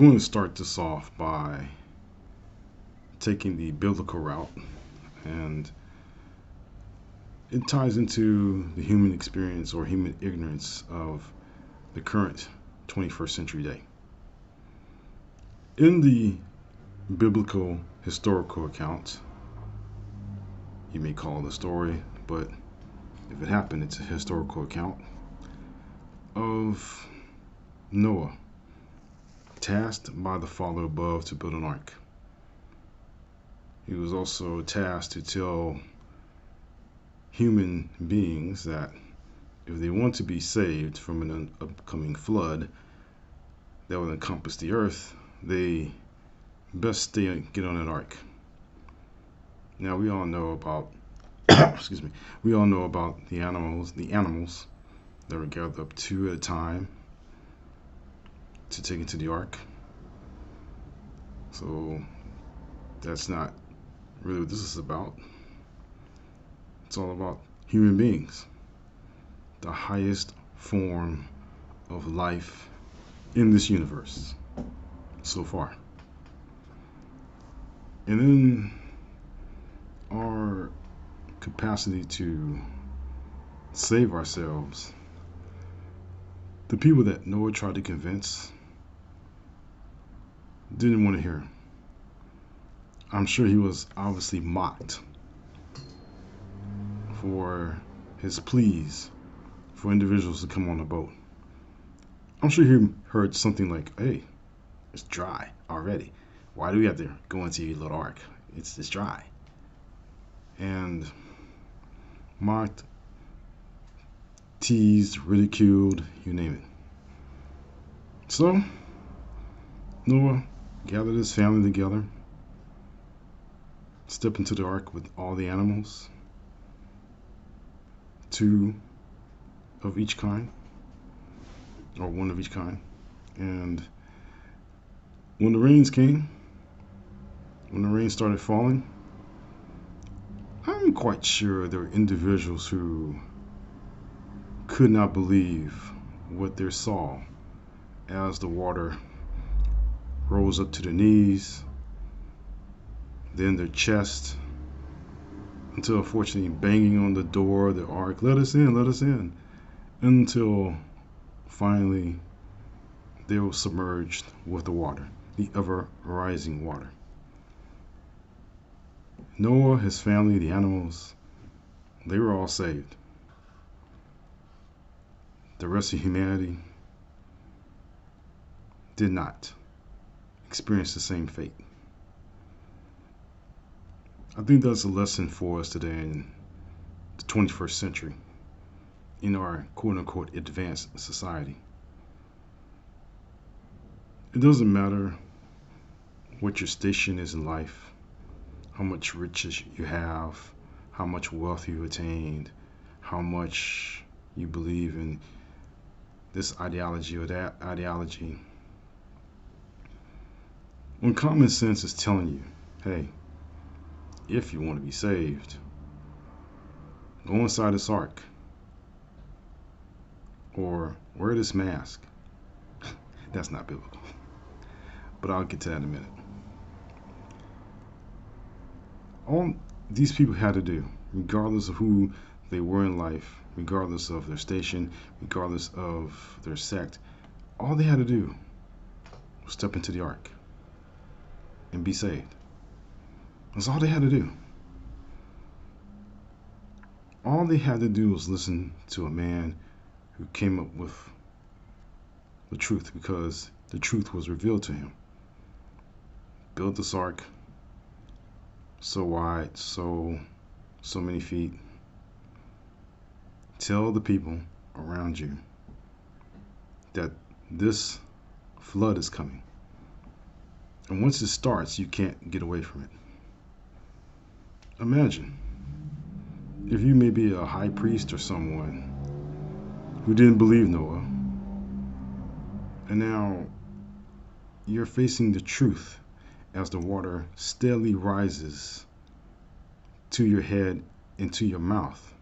going to start this off by taking the biblical route, and it ties into the human experience or human ignorance of the current 21st century day. In the biblical historical account, you may call it a story, but if it happened, it's a historical account of Noah, tasked by the Father above to build an ark. He was also tasked to tell human beings that if they want to be saved from an upcoming flood that will encompass the earth, they best get on an ark. Now we all know about excuse me, we all know about the animals that were gathered up two at a time to take into the ark. So that's not really what this is about. It's all about human beings, the highest form of life in this universe so far. And in our capacity to save ourselves, the people that Noah tried to convince didn't want to hear him. I'm sure he was obviously mocked for his pleas for individuals to come on the boat. I'm sure he heard something like, "Hey, it's dry already. Why do we have to go into your little ark? It's dry." And mocked, teased, ridiculed, you name it. So Noah gathered his family together, stepped into the ark with all the animals, two of each kind, or one of each kind. And when the rains came, when the rain started falling, I'm quite sure there were individuals who could not believe what they saw as the water rose up to their knees, then their chest, until unfortunately banging on the door of the ark, let us in, until finally they were submerged with the water, the ever rising water. Noah, his family, the animals, they were all saved. The rest of humanity did not experience the same fate. I think that's a lesson for us today in the 21st century, in our quote-unquote advanced society. It doesn't matter what your station is in life, how much riches you have, how much wealth you attained, how much you believe in this ideology or that ideology. When common sense is telling you, hey, if you want to be saved, go inside this ark, or wear this mask. That's not biblical, but I'll get to that in a minute. All these people had to do, regardless of who they were in life, regardless of their station, regardless of their sect, all they had to do was step into the ark and be saved. That's all they had to do. All they had to do was listen to a man who came up with the truth, because the truth was revealed to him. Build this ark so wide, so many feet. Tell the people around you that this flood is coming. And once it starts, you can't get away from it. Imagine if you may be a high priest or someone who didn't believe Noah, and now you're facing the truth as the water steadily rises to your head and to your mouth,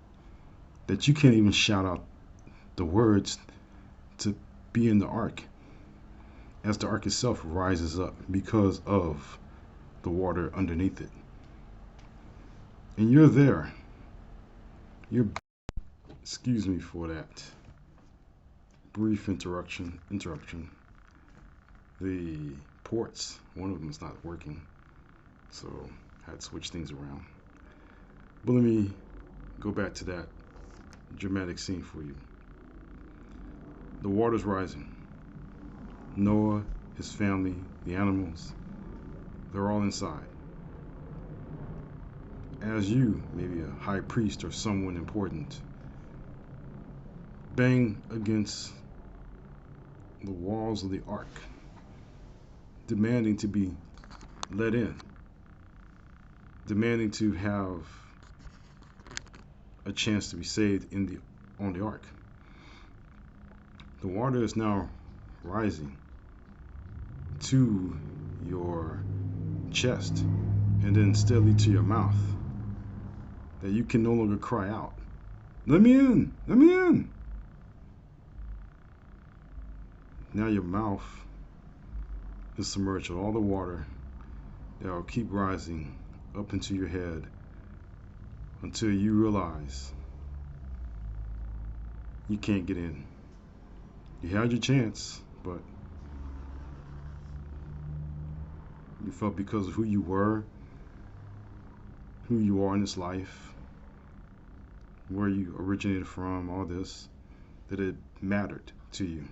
that you can't even shout out the words to be in the ark. as the ark itself rises up because of the water underneath it. And you're there. You're, excuse me for that brief interruption. The ports, one of them is not working, so I had to switch things around. But let me go back to that dramatic scene for you. The water's rising. Noah, his family, the animals, they're all inside. As you, maybe a high priest or someone important, bang against the walls of the ark, demanding to be let in, demanding to have a chance to be saved on the ark. The water is now rising to your chest and then steadily to your mouth, that you can no longer cry out, "Let me in! Let me in!" Now your mouth is submerged with all the water that will keep rising up into your head until you realize you can't get in. You had your chance, but you felt because of who you were, who you are in this life, where you originated from, all this, that it mattered to you.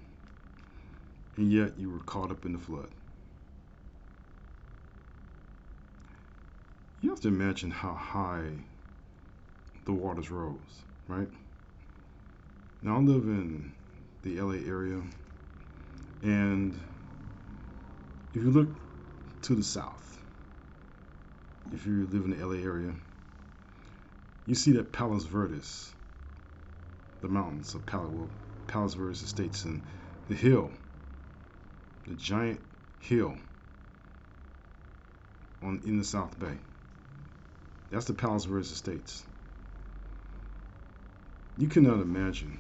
And yet you were caught up in the flood. You have to imagine how high the waters rose, right? Now I live in the LA area, and if you look to the south, if you live in the LA area, you see that Palos Verdes, the mountains of Palos Verdes Estates, and the hill, the giant hill in the South Bay. That's the Palos Verdes Estates. You cannot imagine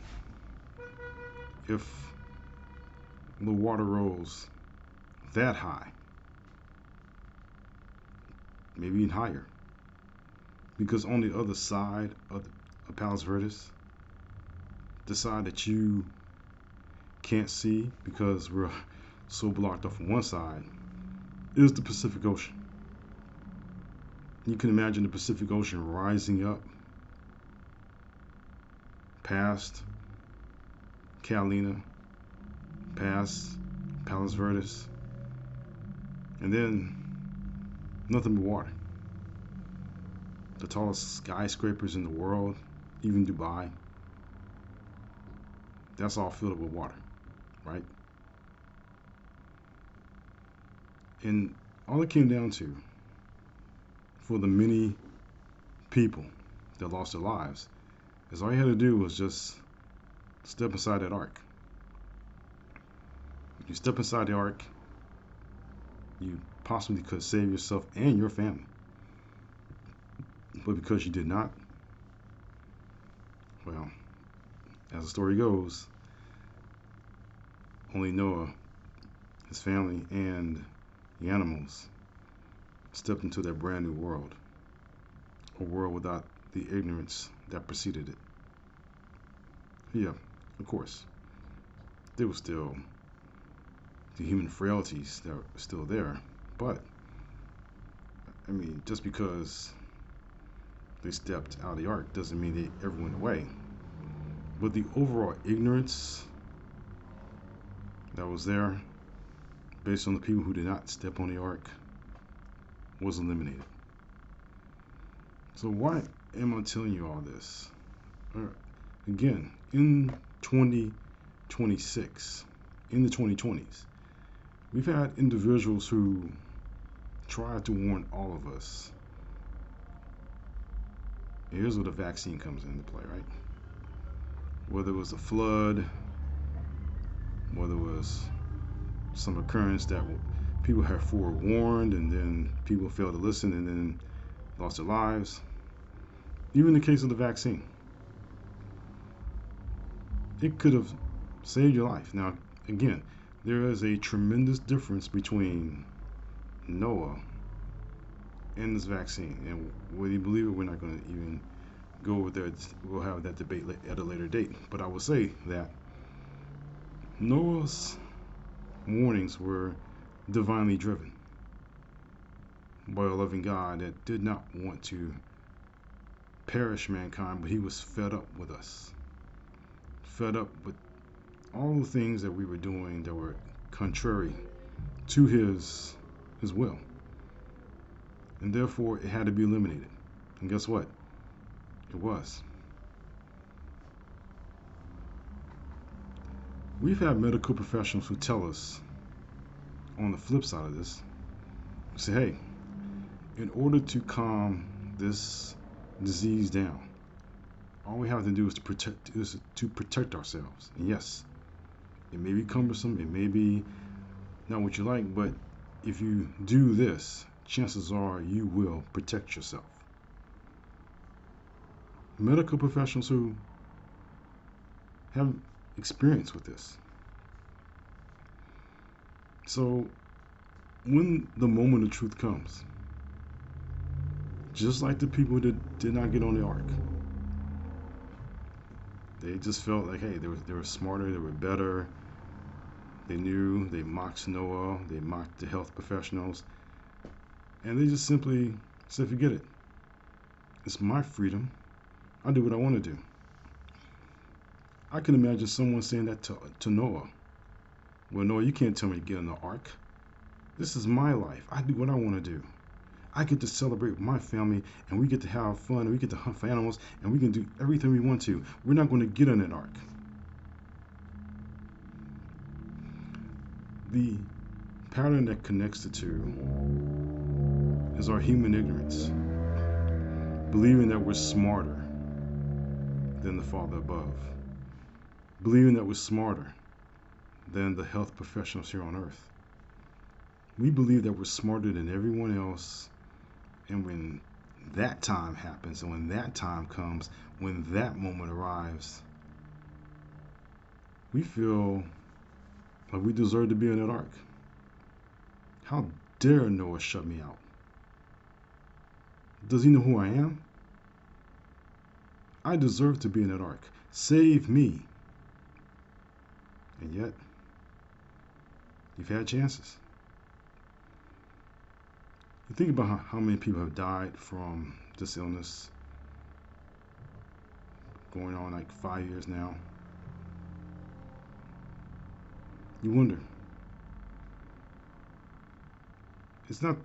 if the water rose that high, maybe even higher, because on the other side of Palos Verdes, the side that you can't see because we're so blocked off on one side, is the Pacific Ocean. You can imagine the Pacific Ocean rising up past Catalina, past Palos Verdes, and then nothing but water. The tallest skyscrapers in the world, even Dubai, that's all filled up with water, right? And all it came down to, for the many people that lost their lives, is all you had to do was just step inside that ark. If you step inside the ark, you possibly could save yourself and your family. But because you did not, well, as the story goes, only Noah, his family, and the animals stepped into that brand new world, a world without the ignorance that preceded it. Yeah, of course, there was still the human frailties that were still there, but I mean, just because they stepped out of the ark doesn't mean they ever went away. But the overall ignorance that was there, based on the people who did not step on the ark, was eliminated. So why am I telling you all this? Again, in 2026, in the 2020s, we've had individuals who tried to warn all of us. And here's where the vaccine comes into play, right? Whether it was a flood, whether it was some occurrence that people had forewarned and then people failed to listen and then lost their lives. Even in the case of the vaccine, it could have saved your life. Now, again, There is a tremendous difference between Noah and this vaccine. And whether you believe it, we're not going to even go over there. We'll have that debate at a later date. But I will say that Noah's warnings were divinely driven by a loving God that did not want to perish mankind, but he was fed up with us, fed up with all the things that we were doing that were contrary to his will, and therefore it had to be eliminated. And guess what? It was. We've had medical professionals who tell us on the flip side of this, say, hey, in order to calm this disease down, all we have to do is to protect ourselves. And yes, it may be cumbersome, it may be not what you like, but if you do this, chances are you will protect yourself. Medical professionals who have experience with this. So when the moment of truth comes, just like the people that did not get on the ark, they just felt like, hey, they were smarter, they were better, they knew, they mocked Noah, they mocked the health professionals, and they just simply said, forget it. It's my freedom. I do what I want to do. I can imagine someone saying that to Noah. Well, Noah, you can't tell me to get in the ark. This is my life. I do what I want to do. I get to celebrate with my family, and we get to have fun, and we get to hunt for animals, and we can do everything we want to. We're not going to get in that ark. The pattern that connects the two is our human ignorance, believing that we're smarter than the Father above, believing that we're smarter than the health professionals here on earth. We believe that we're smarter than everyone else, and when that time happens, and when that time comes, when that moment arrives, we feel like we deserve to be in that ark. How dare Noah shut me out? Does he know who I am? I deserve to be in that ark. Save me. And yet, you've had chances. You think about how many people have died from this illness, going on like 5 years now. You wonder. It's not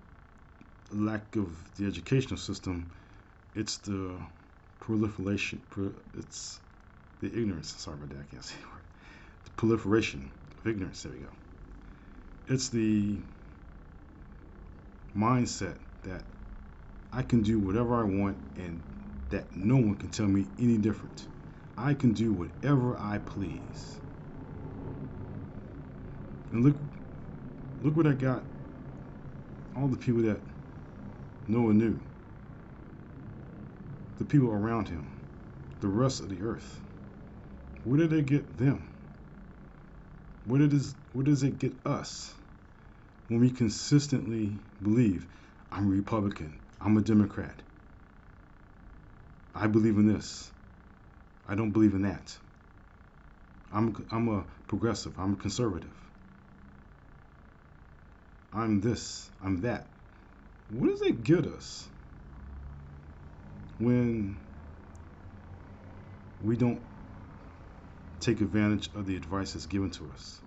a lack of the educational system, it's the proliferation, it's the ignorance. Sorry about that, I can't say the word. The proliferation of ignorance, there we go. It's the mindset that I can do whatever I want and that no one can tell me any different. I can do whatever I please. And look what I got. All the people that Noah knew, the people around him, the rest of the earth. Where did they get them? Where does it get us when we consistently believe, I'm a Republican, I'm a Democrat, I believe in this, I don't believe in that, I'm a progressive, I'm a conservative, I'm this, I'm that. What does it get us when we don't take advantage of the advice that's given to us?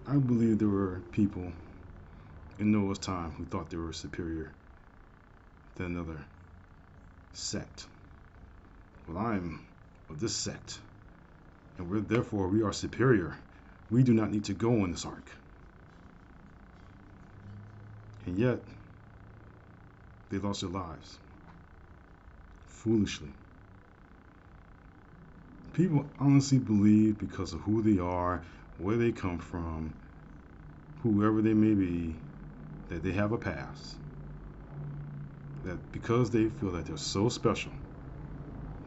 I believe there were people in Noah's time who thought they were superior than another sect. Well, I'm of this sect, and therefore we are superior. We do not need to go on this ark. And yet, they lost their lives foolishly. People honestly believe, because of who they are, where they come from, whoever they may be, that they have a past. That because they feel that they're so special,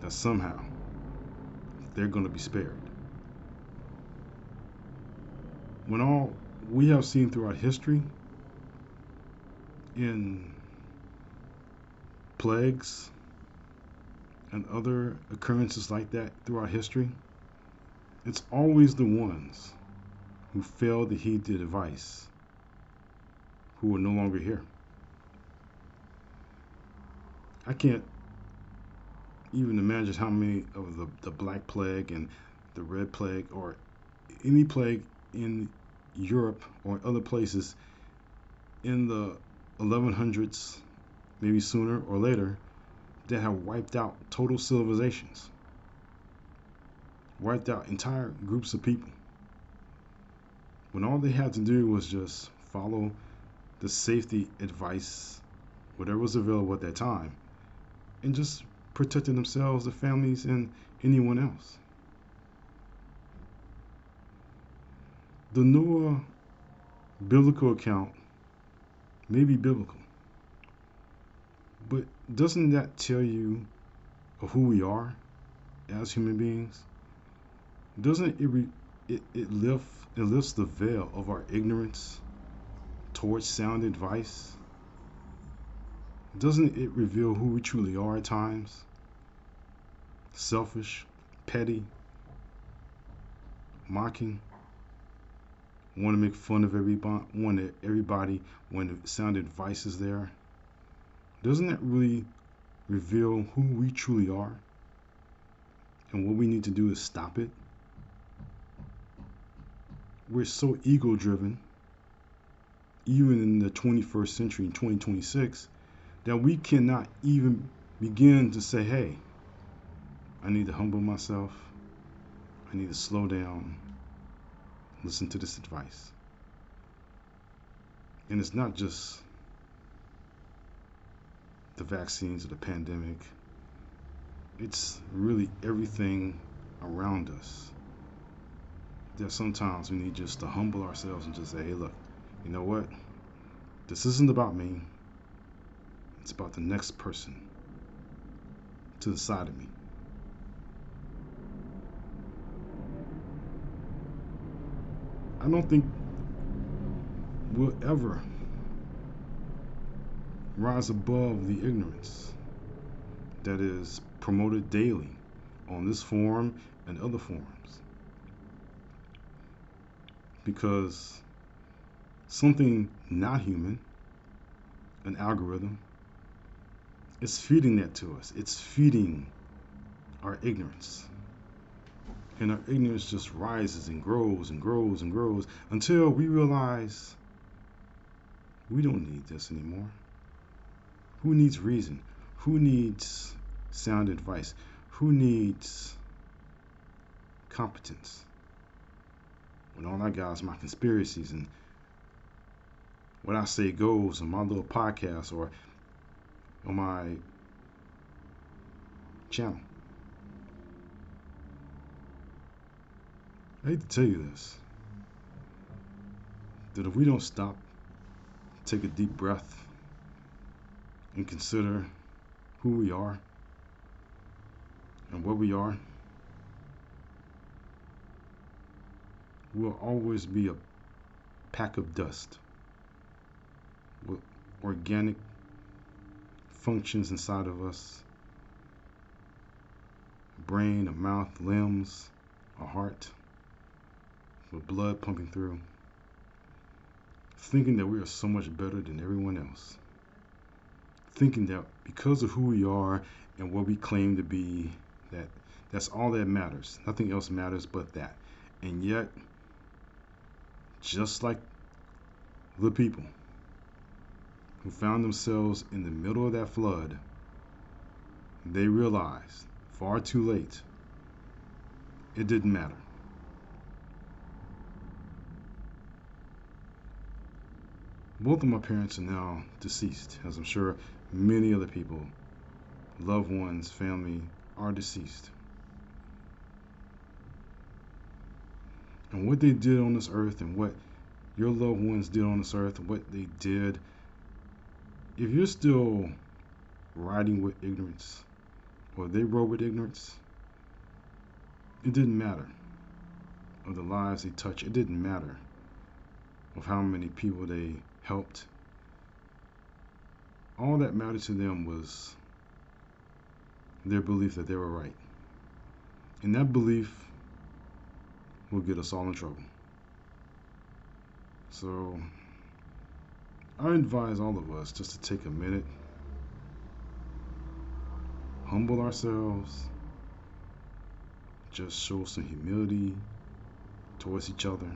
that somehow, they're going to be spared. When all we have seen throughout history in plagues and other occurrences like that throughout history, it's always the ones who failed to heed the advice who are no longer here. I can't even imagine how many of the Black Plague and the Red Plague or any plague in Europe or other places in the 1100s, maybe sooner or later, that have wiped out total civilizations, wiped out entire groups of people, when all they had to do was just follow the safety advice, whatever was available at that time, and just protecting themselves, their families, and anyone else. The Noah biblical account may be biblical, but doesn't that tell you of who we are as human beings? Doesn't it lifts the veil of our ignorance towards sound advice? Doesn't it reveal who we truly are at times? Selfish, petty, mocking, want to make fun of everybody when sound advice is there. Doesn't that really reveal who we truly are? And what we need to do is stop it. We're so ego driven, even in the 21st century in 2026, that we cannot even begin to say, hey, I need to humble myself. I need to slow down, listen to this advice. And it's not just the vaccines or the pandemic. It's really everything around us. That sometimes we need just to humble ourselves and just say, hey, look, you know what? This isn't about me. It's about the next person to the side of me. I don't think we'll ever rise above the ignorance that is promoted daily on this forum and other forums, because something not human, an algorithm, is feeding that to us. It's feeding our ignorance. And our ignorance just rises and grows and grows and grows until we realize we don't need this anymore. Who needs reason? Who needs sound advice? Who needs competence? When all I got is my conspiracies and what I say goes on my little podcast or on my channel. I hate to tell you this, that if we don't stop, take a deep breath, and consider who we are and what we are, we'll always be a pack of dust with organic functions inside of us, a brain, a mouth, limbs, a heart, with blood pumping through, thinking that we are so much better than everyone else, thinking that because of who we are and what we claim to be, that's all that matters. Nothing else matters but that. And yet, just like the people who found themselves in the middle of that flood, they realized far too late it didn't matter. Both of my parents are now deceased, as I'm sure many other people, loved ones, family, are deceased. And what they did on this earth and what your loved ones did on this earth and what they did, if you're still riding with ignorance, or they rode with ignorance, It didn't matter of the lives they touched. It didn't matter of how many people they helped. All that mattered to them was their belief that they were right. And that belief will get us all in trouble. So I advise all of us just to take a minute, humble ourselves, just show some humility towards each other.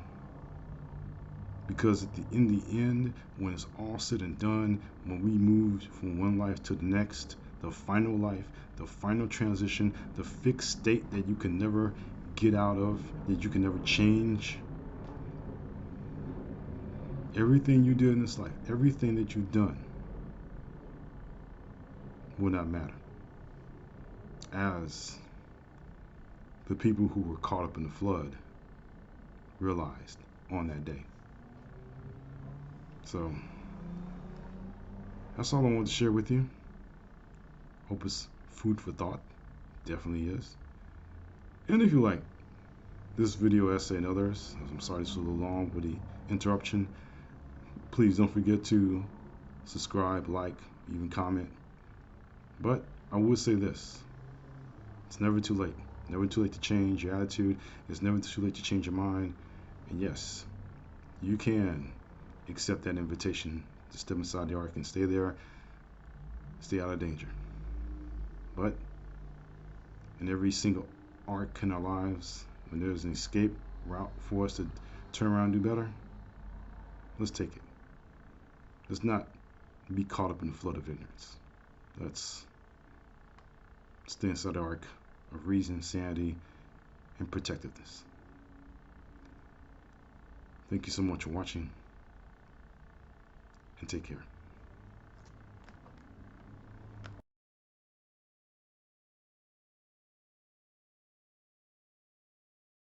Because in the end, when it's all said and done, when we move from one life to the next, the final life, the final transition, the fixed state that you can never get out of, that you can never change, everything you did in this life, everything that you've done will not matter, as the people who were caught up in the flood realized on that day. So that's all I wanted to share with you. Hope it's food for thought. Definitely is. And if you like this video essay and others, I'm sorry it's a little long with the interruption, please don't forget to subscribe, like, even comment. But I would say this: it's never too late. Never too late to change your attitude. It's never too late to change your mind. And yes, you can accept that invitation to step inside the ark and stay there, stay out of danger. But in every single arc in our lives, when there's an escape route for us to turn around and do better, let's take it. Let's not be caught up in the flood of ignorance. Let's stay inside the ark of reason, sanity, and protectiveness. Thank you so much for watching, and take care.